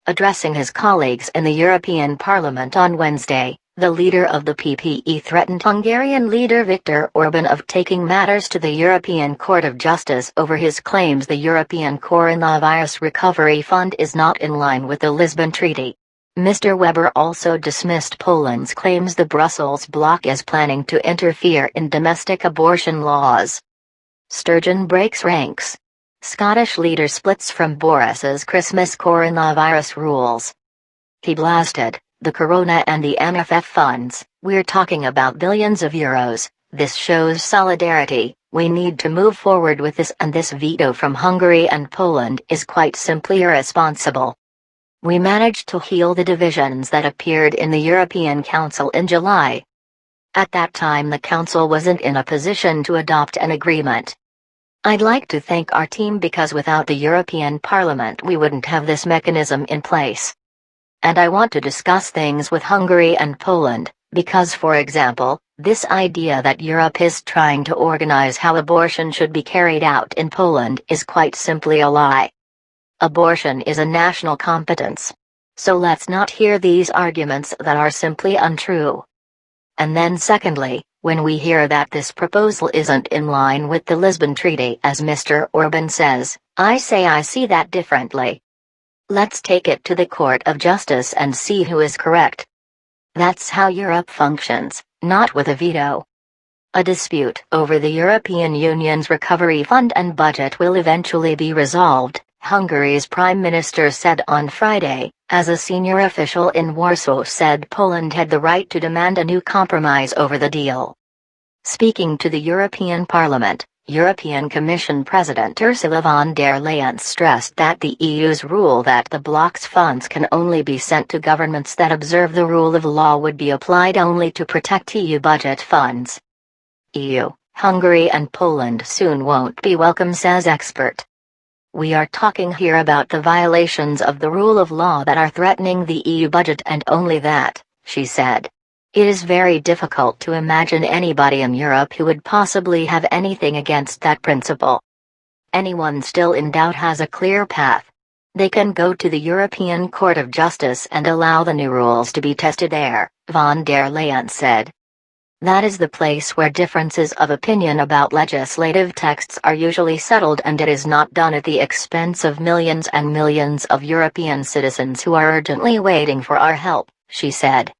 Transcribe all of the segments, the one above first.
Addressing his colleagues in the European Parliament on Wednesday, the leader of the PPE threatened Hungarian leader Viktor Orban of taking matters to the European Court of Justice over his claims the European Coronavirus Recovery Fund is not in line with the Lisbon Treaty. Mr. Weber also dismissed Poland's claims the Brussels bloc is planning to interfere in domestic abortion laws. Sturgeon breaks ranks. Scottish leader splits from Boris's Christmas coronavirus rules. He blasted, "The Corona and the MFF funds, we're talking about billions of euros, this shows solidarity, we need to move forward with this, and this veto from Hungary and Poland is quite simply irresponsible. We managed to heal the divisions that appeared in the European Council in July. At that time the Council wasn't in a position to adopt an agreement. I'd like to thank our team because without the European Parliament we wouldn't have this mechanism in place. And I want to discuss things with Hungary and Poland, because for example, this idea that Europe is trying to organize how abortion should be carried out in Poland is quite simply a lie. Abortion is a national competence. So let's not hear these arguments that are simply untrue. And then secondly, when we hear that this proposal isn't in line with the Lisbon Treaty as Mr. Orban says, I say I see that differently. Let's take it to the Court of Justice and see who is correct. That's how Europe functions, not with a veto. A dispute over the European Union's recovery fund and budget will eventually be resolved, Hungary's Prime Minister said on Friday, as a senior official in Warsaw said Poland had the right to demand a new compromise over the deal. Speaking to the European Parliament, European Commission President Ursula von der Leyen stressed that the EU's rule that the bloc's funds can only be sent to governments that observe the rule of law would be applied only to protect EU budget funds. EU, Hungary and Poland soon won't be welcome, says expert. We are talking here about the violations of the rule of law that are threatening the EU budget and only that, she said. It is very difficult to imagine anybody in Europe who would possibly have anything against that principle. Anyone still in doubt has a clear path. They can go to the European Court of Justice and allow the new rules to be tested there, von der Leyen said. That is the place where differences of opinion about legislative texts are usually settled, and it is not done at the expense of millions and millions of European citizens who are urgently waiting for our help, she said.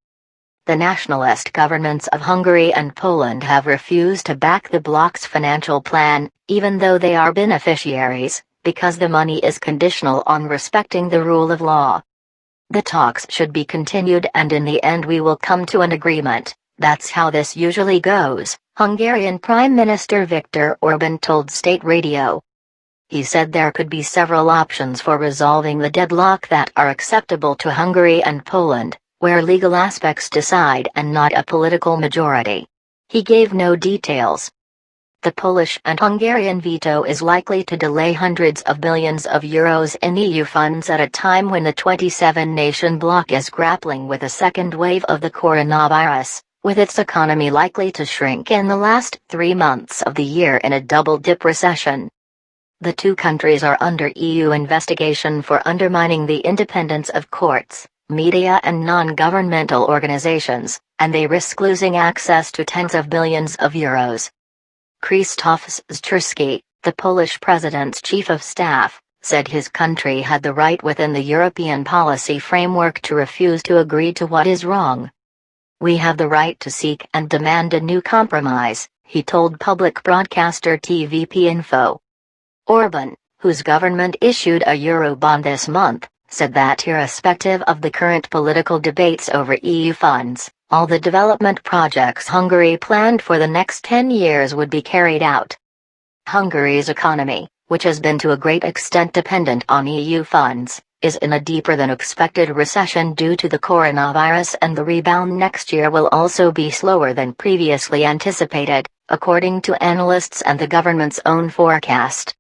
The nationalist governments of Hungary and Poland have refused to back the bloc's financial plan, even though they are beneficiaries, because the money is conditional on respecting the rule of law. The talks should be continued and in the end we will come to an agreement. That's how this usually goes, Hungarian Prime Minister Viktor Orban told state radio. He said there could be several options for resolving the deadlock that are acceptable to Hungary and Poland, where legal aspects decide and not a political majority. He gave no details. The Polish and Hungarian veto is likely to delay hundreds of billions of euros in EU funds at a time when the 27-nation bloc is grappling with a second wave of the coronavirus, with its economy likely to shrink in the last 3 months of the year in a double-dip recession. The two countries are under EU investigation for undermining the independence of courts, media and non-governmental organizations, and they risk losing access to tens of billions of euros. Krzysztof Szczerski, the Polish president's chief of staff, said his country had the right within the European policy framework to refuse to agree to what is wrong. We have the right to seek and demand a new compromise, he told public broadcaster TVP Info. Orban, whose government issued a Eurobond this month, said that irrespective of the current political debates over EU funds, all the development projects Hungary planned for the next 10 years would be carried out. Hungary's economy, which has been to a great extent dependent on EU funds, is in a deeper than expected recession due to the coronavirus, and the rebound next year will also be slower than previously anticipated, according to analysts and the government's own forecast.